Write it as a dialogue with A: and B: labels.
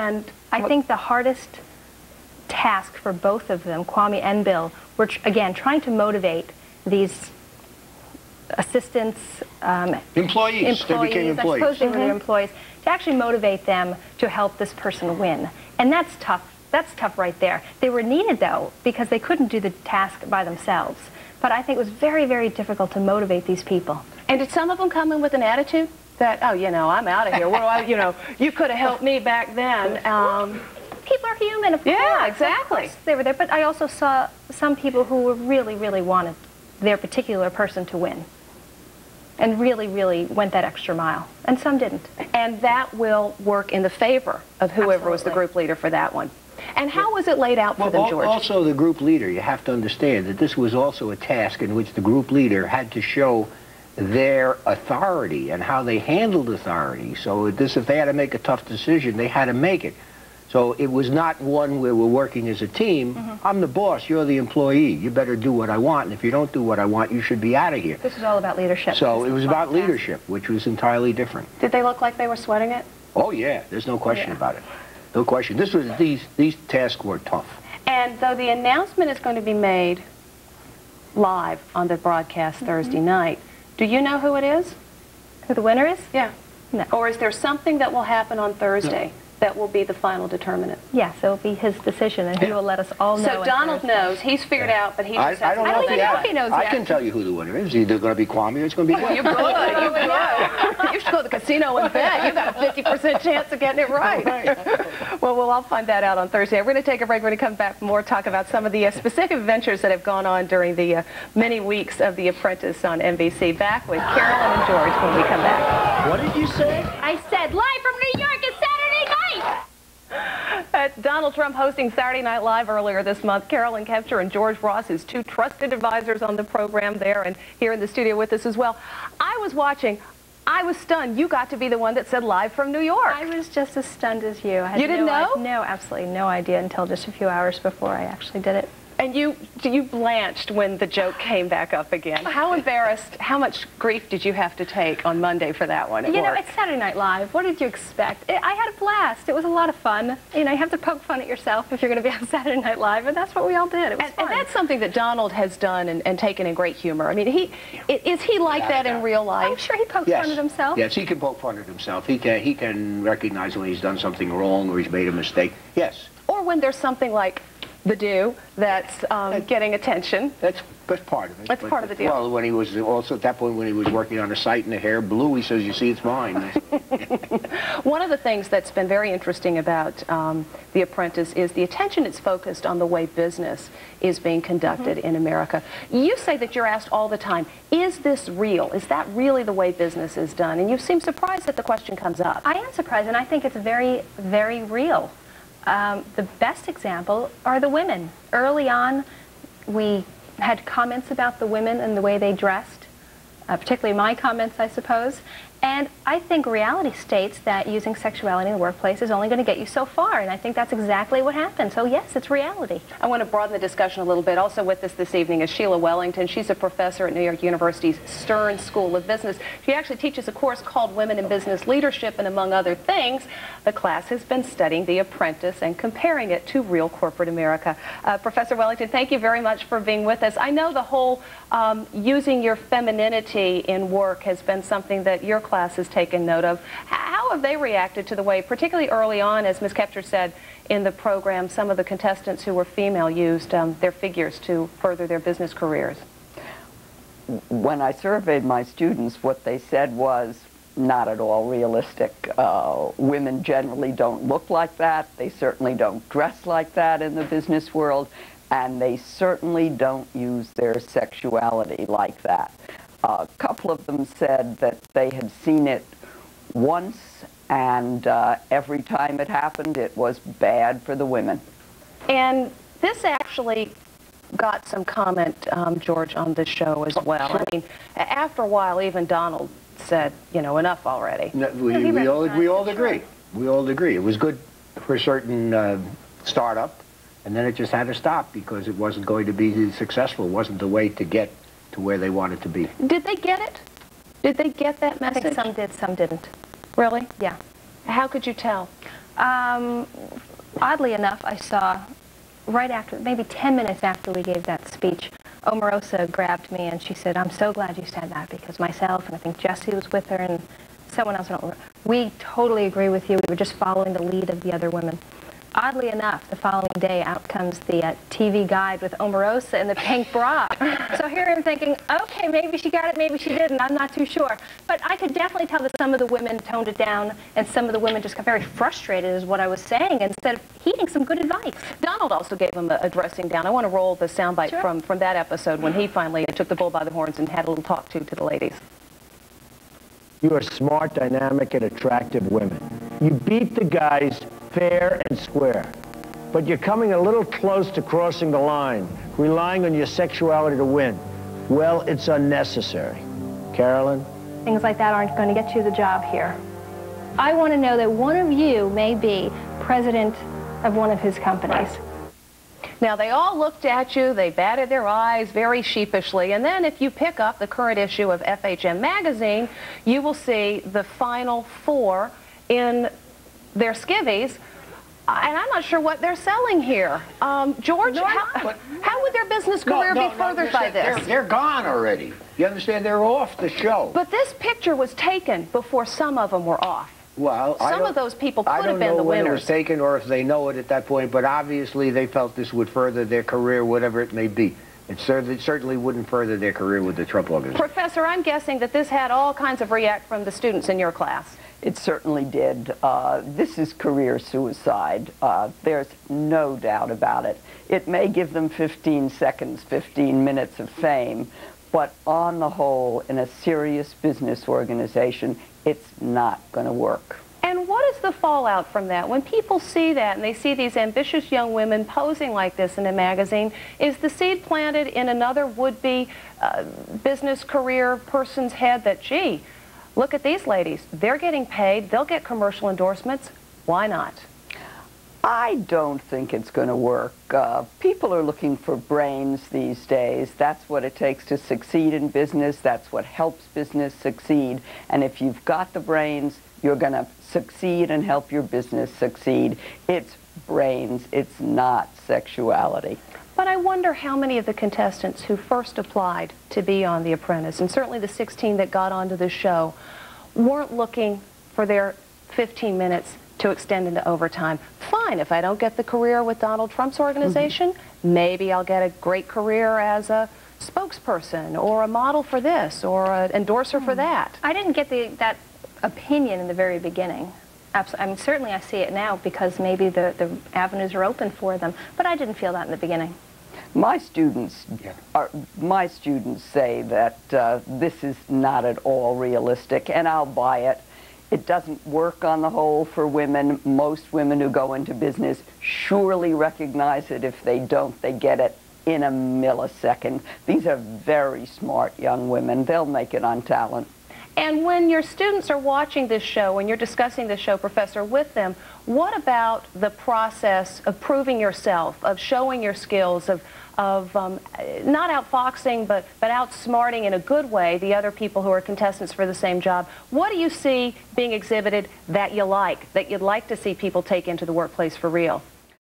A: And I think the hardest task for both of them, Kwame and Bill, were, again, trying to motivate these assistants,
B: employees. They became employees.
A: I suppose they were their employees, to actually motivate them to help this person win. And that's tough. That's tough right there. They were needed, though, because they couldn't do the task by themselves. But I think it was very, very difficult to motivate these people.
C: And did some of them come in with an attitude that, oh, you know, I'm out of here. Well, you know, you could have helped me back then.
A: People are human, of course.
C: Yeah, exactly.
A: Of course they were there. But I also saw some people who were really, really wanted their particular person to win. And really, really went that extra mile. And some didn't.
C: And that will work in the favor of whoever was the group leader for that one. And how was it laid out for them, George?
B: Also, the group leader, you have to understand that this was also a task in which the group leader had to show their authority and how they handled authority. So if they had to make a tough decision, they had to make it. So it was not one where we're working as a team. I'm the boss, you're the employee. You better do what I want, and if you don't do what I want, you should be out of here.
A: This is all about leadership.
B: So it was about leadership, which was entirely different.
C: Did they look like they were sweating it?
B: Oh yeah, there's no question about it. No question. These tasks were tough.
C: And though the announcement is going to be made live on the broadcast Thursday night, do you know who it is?
A: Who the winner is?
C: Yeah.
A: No.
C: Or is there something that will happen on Thursday that will be the final determinant?
A: Yes, it will be his decision, and he will let us all know.
C: So Donald knows. He's figured out, but he just
B: I don't know
A: if he knows yet.
B: I can tell you who the winner is. It's either going to be Kwame or it's going to be...
C: Well, you're good. You're good. You should go to the casino and bet. You've got a 50% chance of getting it right. Well, we'll all find that out on Thursday. We're going to take a break. We're going to come back for more talk about some of the specific adventures that have gone on during the many weeks of The Apprentice on NBC. Back with Carolyn and George when we come back.
B: What did you say?
A: I said live from New York, it's Saturday night!
C: Donald Trump hosting Saturday Night Live earlier this month. Carolyn Kempster and George Ross, his two trusted advisors on the program there and here in the studio with us as well. I was watching. I was stunned. You got to be the one that said live from New York.
A: I was just as stunned as you. I had
C: You didn't know?
A: No, absolutely no idea until just a few hours before I actually did it.
C: And you blanched when the joke came back up again. How embarrassed, how much grief did you have to take on Monday for that one at
A: You know,
C: work?
A: it's Saturday Night Live. What did you expect? I had a blast. It was a lot of fun. You know, you have to poke fun at yourself if you're going to be on Saturday Night Live, and that's what we all did. It was fun.
C: And that's something that Donald has done and taken in great humor. I mean, is he like that in real life?
A: I'm sure he pokes fun at himself.
B: Yes, he can poke fun at himself. He can recognize when he's done something wrong or he's made a mistake. Yes.
C: Or when there's something like the do that's getting attention.
B: That's part of it.
C: That's part of the deal.
B: Well, when he was also at that point when he was working on a site and the hair blew, he says, "You see, it's mine."
C: One of the things that's been very interesting about The Apprentice is the attention it's focused on the way business is being conducted in America. You say that you're asked all the time, is this real? Is that really the way business is done? And you seem surprised that the question comes up.
A: I am surprised, and I think it's very, very real. The best example are the women. Early on, we had comments about the women and the way they dressed, particularly my comments, I suppose. And I think reality states that using sexuality in the workplace is only going to get you so far, and I think that's exactly what happened. So yes, it's reality.
C: I want to broaden the discussion a little bit. Also with us this evening is Sheila Wellington. She's a professor at New York University's Stern School of Business. She actually teaches a course called Women in Business Leadership, and among other things, the class has been studying The Apprentice and comparing it to real corporate America. Professor Wellington, thank you very much for being with us. I know the whole using your femininity in work has been something that your class has taken note of. How have they reacted to the way, particularly early on, as Ms. Kempster said in the program, some of the contestants who were female used their figures to further their business careers?
D: When I surveyed my students, what they said was not at all realistic. Women generally don't look like that. They certainly don't dress like that in the business world, and they certainly don't use their sexuality like that. A couple of them said that they had seen it once, and every time it happened, it was bad for the women.
C: And this actually got some comment, George, on this show as well. I mean, after a while, even Donald said, you know, enough already.
B: No, we all agree. We all agree. It was good for a certain startup, and then it just had to stop because it wasn't going to be successful. It wasn't the way to get to where they wanted to be.
C: Did they get it? Did they get that message?
A: I think some did, some didn't.
C: Really?
A: Yeah.
C: How could you tell?
A: Oddly enough, I saw right after, maybe 10 minutes after we gave that speech, Omarosa grabbed me and she said, "I'm so glad you said that, because myself, and I think Jesse was with her, and someone else, I don't remember, we totally agree with you. We were just following the lead of the other women." Oddly enough, the following day, out comes the TV guide with Omarosa in the pink bra. So here I'm thinking, okay, maybe she got it, maybe she didn't, I'm not too sure. But I could definitely tell that some of the women toned it down, and some of the women just got very frustrated, is what I was saying, instead of heeding some good advice.
C: Donald also gave him a dressing down. I want to roll the soundbite from that episode when he finally took the bull by the horns and had a little talk to the ladies.
E: You are smart, dynamic, and attractive women. You beat the guys fair and square. But you're coming a little close to crossing the line, relying on your sexuality to win. Well, it's unnecessary. Carolyn?
A: Things like that aren't going to get you the job here. I want to know that one of you may be president of one of his companies.
C: Now, they all looked at you, they batted their eyes very sheepishly, and then if you pick up the current issue of FHM magazine, you will see the final four in their skivvies, and I'm not sure what they're selling here. George, how would their business career be furthered by this?
B: They're gone already. You understand? They're off the show.
C: But this picture was taken before some of them were off.
B: Well,
C: some of those people could have been the
B: I don't know when it
C: winners.
B: was taken or if they know it at that point, but obviously they felt this would further their career, whatever it may be. It certainly wouldn't further their career with the Trump organization.
C: Professor, I'm guessing that this had all kinds of react from the students in your class.
D: It certainly did. This is career suicide. There's no doubt about it. It may give them 15 seconds, 15 minutes of fame, but on the whole, in a serious business organization, it's not going to work.
C: And what is the fallout from that? When people see that and they see these ambitious young women posing like this in a magazine, is the seed planted in another would-be business career person's head that, gee, look at these ladies. They're getting paid. They'll get commercial endorsements. Why not?
D: I don't think it's going to work. People are looking for brains these days. That's what it takes to succeed in business. That's what helps business succeed. And if you've got the brains, you're going to succeed and help your business succeed. It's brains. It's not sexuality.
C: But I wonder how many of the contestants who first applied to be on The Apprentice, and certainly the 16 that got onto the show, weren't looking for their 15 minutes to extend into overtime. Fine, if I don't get the career with Donald Trump's organization, maybe I'll get a great career as a spokesperson or a model for this or an endorser for that.
A: I didn't get that opinion in the very beginning. I mean, certainly I see it now because maybe the avenues are open for them, but I didn't feel that in the beginning.
D: My students say that this is not at all realistic, and I'll buy it. It doesn't work on the whole for women. Most women who go into business surely recognize it. If they don't, they get it in a millisecond. These are very smart young women. They'll make it on talent.
C: And when your students are watching this show, when you're discussing this show, Professor, with them, what about the process of proving yourself, of showing your skills, of not outfoxing, but outsmarting in a good way the other people who are contestants for the same job? What do you see being exhibited that you like, that you'd like to see people take into the workplace for real?